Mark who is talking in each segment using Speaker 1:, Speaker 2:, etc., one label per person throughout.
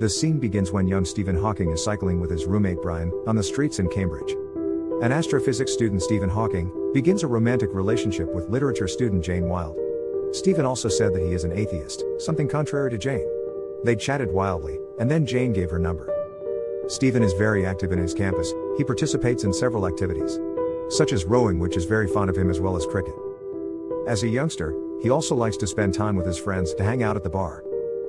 Speaker 1: The scene begins when young Stephen Hawking is cycling with his roommate Brian on the streets in Cambridge. An astrophysics student, Stephen Hawking, begins a romantic relationship with literature student Jane Wilde. Stephen also said that he is an atheist, something contrary to Jane. They chatted wildly, and then Jane gave her number. Stephen is very active in his campus. He participates in several activities, such as rowing, which is very fond of him, as well as cricket. As a youngster, he also likes to spend time with his friends to hang out at the bar.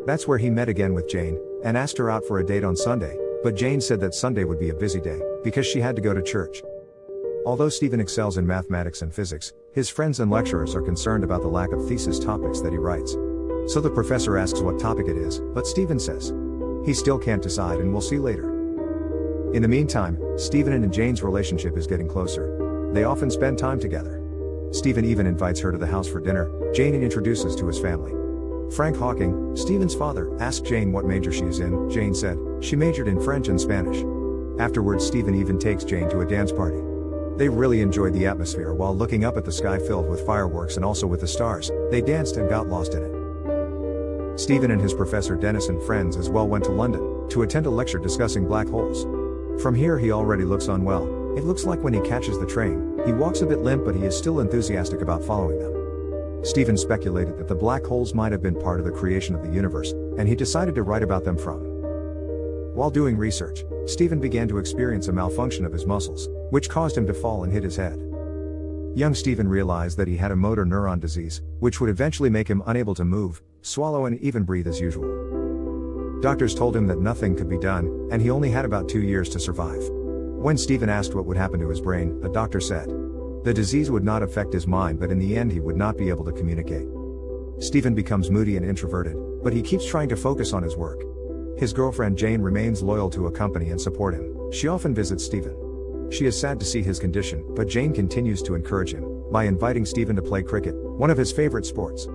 Speaker 1: That's where he met again with Jane, and asked her out for a date on Sunday, but Jane said that Sunday would be a busy day, because she had to go to church. Although Stephen excels in mathematics and physics, his friends and lecturers are concerned about the lack of thesis topics that he writes. So the professor asks what topic it is, but Stephen says he still can't decide and we'll see later. In the meantime, Stephen and Jane's relationship is getting closer. They often spend time together. Stephen even invites her to the house for dinner. Jane introduces to his family. Frank Hawking, Stephen's father, asked Jane what major she is in. Jane said she majored in French and Spanish. Afterwards, Stephen even takes Jane to a dance party. They really enjoyed the atmosphere while looking up at the sky filled with fireworks and also with the stars. They danced and got lost in it. Stephen and his professor Dennis and friends as well went to London to attend a lecture discussing black holes. From here he already looks unwell. It looks like when he catches the train, he walks a bit limp, but he is still enthusiastic about following them. Stephen speculated that the black holes might have been part of the creation of the universe, and he decided to write about them from. While doing research, Stephen began to experience a malfunction of his muscles, which caused him to fall and hit his head. Young Stephen realized that he had a motor neuron disease, which would eventually make him unable to move, swallow and even breathe as usual. Doctors told him that nothing could be done, and he only had about 2 years to survive. When Stephen asked what would happen to his brain, the doctor said the disease would not affect his mind, but in the end he would not be able to communicate. Stephen becomes moody and introverted, but he keeps trying to focus on his work. His girlfriend Jane remains loyal to accompany and support him. She often visits Stephen. She is sad to see his condition, but Jane continues to encourage him by inviting Stephen to play cricket, one of his favorite sports.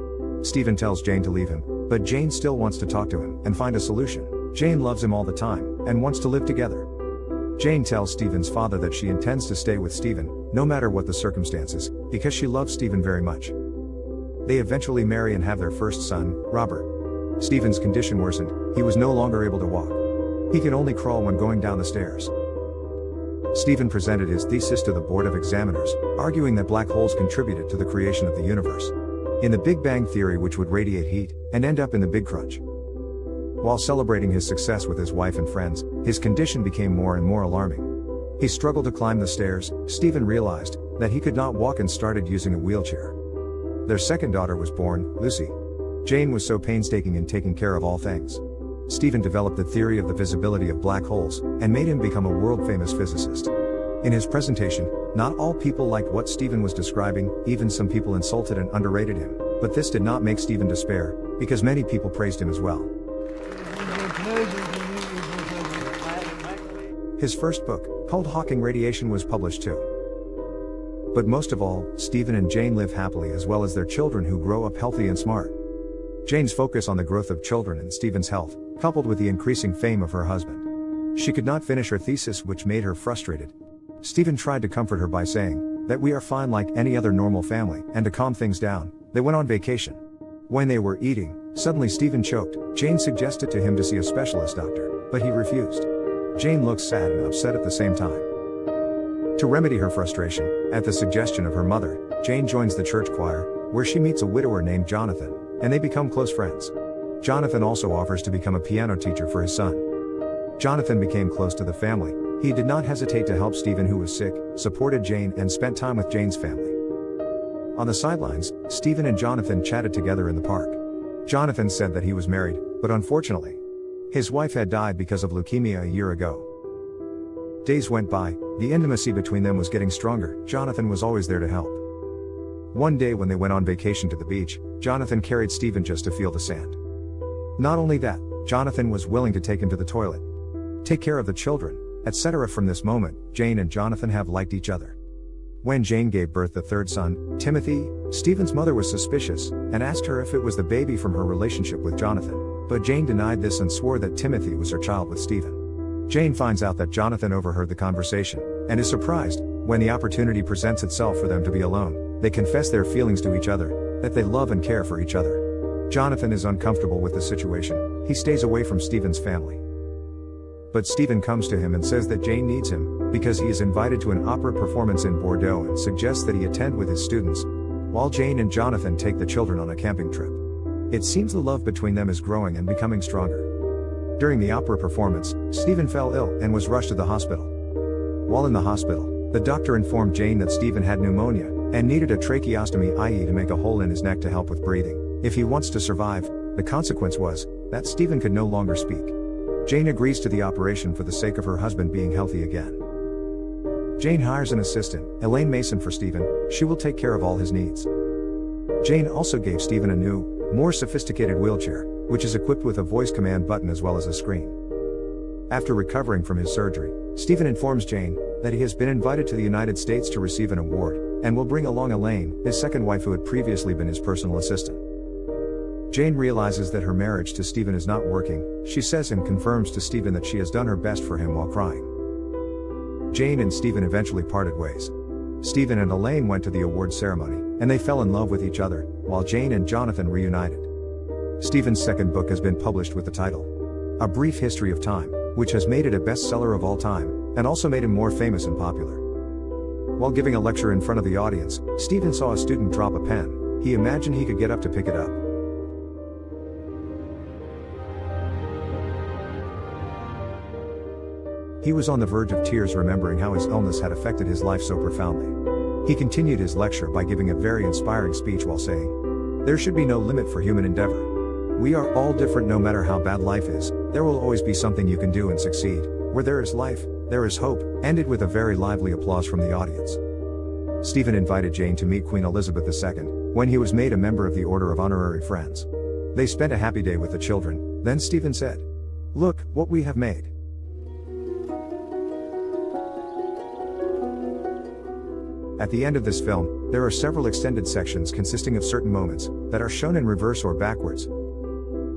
Speaker 1: Stephen tells Jane to leave him, but Jane still wants to talk to him and find a solution. Jane loves him all the time and wants to live together. Jane tells Stephen's father that she intends to stay with Stephen, no matter what the circumstances, because she loves Stephen very much. They eventually marry and have their first son, Robert. Stephen's condition worsened. He was no longer able to walk. He could only crawl when going down the stairs. Stephen presented his thesis to the board of examiners, arguing that black holes contributed to the creation of the universe in the Big Bang theory, which would radiate heat and end up in the Big Crunch. While celebrating his success with his wife and friends, his condition became more and more alarming. He struggled to climb the stairs. Stephen realized that he could not walk and started using a wheelchair. Their second daughter was born, Lucy. Jane was so painstaking in taking care of all things. Stephen developed the theory of the visibility of black holes, and made him become a world-famous physicist. In his presentation, not all people liked what Stephen was describing, even some people insulted and underrated him, but this did not make Stephen despair, because many people praised him as well. His first book, called Hawking Radiation, was published too. But most of all, Stephen and Jane live happily, as well as their children who grow up healthy and smart. Jane's focus on the growth of children and Stephen's health, coupled with the increasing fame of her husband. She could not finish her thesis, which made her frustrated. Stephen tried to comfort her by saying that we are fine like any other normal family, and to calm things down, they went on vacation. When they were eating, suddenly Stephen choked. Jane suggested to him to see a specialist doctor, but he refused. Jane looks sad and upset at the same time. To remedy her frustration, at the suggestion of her mother, Jane joins the church choir, where she meets a widower named Jonathan, and they become close friends. Jonathan also offers to become a piano teacher for his son. Jonathan became close to the family. He did not hesitate to help Stephen, who was sick, supported Jane, and spent time with Jane's family. On the sidelines, Stephen and Jonathan chatted together in the park. Jonathan said that he was married, but unfortunately, his wife had died because of leukemia a year ago. Days went by, the intimacy between them was getting stronger. Jonathan was always there to help. One day when they went on vacation to the beach, Jonathan carried Stephen just to feel the sand. Not only that, Jonathan was willing to take him to the toilet, take care of the children, etc. From this moment, Jane and Jonathan have liked each other. When Jane gave birth the third son, Timothy, Stephen's mother was suspicious, and asked her if it was the baby from her relationship with Jonathan, but Jane denied this and swore that Timothy was her child with Stephen. Jane finds out that Jonathan overheard the conversation, and is surprised. When the opportunity presents itself for them to be alone, they confess their feelings to each other, that they love and care for each other. Jonathan is uncomfortable with the situation. He stays away from Stephen's family. but Stephen comes to him and says that Jane needs him, because he is invited to an opera performance in Bordeaux and suggests that he attend with his students, while Jane and Jonathan take the children on a camping trip. It seems the love between them is growing and becoming stronger. During the opera performance, Stephen fell ill and was rushed to the hospital. While in the hospital, the doctor informed Jane that Stephen had pneumonia, and needed a tracheostomy, i.e. to make a hole in his neck to help with breathing. If he wants to survive, the consequence was that Stephen could no longer speak. Jane agrees to the operation for the sake of her husband being healthy again. Jane hires an assistant, Elaine Mason, for Stephen. She will take care of all his needs. Jane also gave Stephen a new, more sophisticated wheelchair, which is equipped with a voice command button as well as a screen. After recovering from his surgery, Stephen informs Jane that he has been invited to the United States to receive an award, and will bring along Elaine, his second wife who had previously been his personal assistant. Jane realizes that her marriage to Stephen is not working. She says and confirms to Stephen that she has done her best for him while crying. Jane and Stephen eventually parted ways. Stephen and Elaine went to the award ceremony, and they fell in love with each other, while Jane and Jonathan reunited. Stephen's second book has been published with the title A Brief History of Time, which has made it a bestseller of all time, and also made him more famous and popular. While giving a lecture in front of the audience, Stephen saw a student drop a pen. He imagined he could get up to pick it up. He was on the verge of tears, remembering how his illness had affected his life so profoundly. He continued his lecture by giving a very inspiring speech while saying, "There should be no limit for human endeavor. We are all different. No matter how bad life is, there will always be something you can do and succeed. Where there is life, there is hope," ended with a very lively applause from the audience. Stephen invited Jane to meet Queen Elizabeth II, when he was made a member of the Order of Honorary Friends. They spent a happy day with the children. Then Stephen said, "Look, what we have made." At the end of this film, there are several extended sections consisting of certain moments that are shown in reverse or backwards.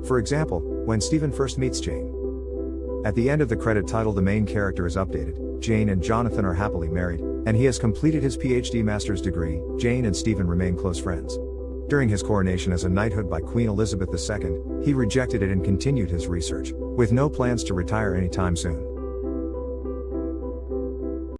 Speaker 1: For example, when Stephen first meets Jane. At the end of the credit title, the main character is updated. Jane and Jonathan are happily married, and he has completed his PhD master's degree. Jane and Stephen remain close friends. During his coronation as a knighthood by Queen Elizabeth II, he rejected it and continued his research, with no plans to retire anytime soon.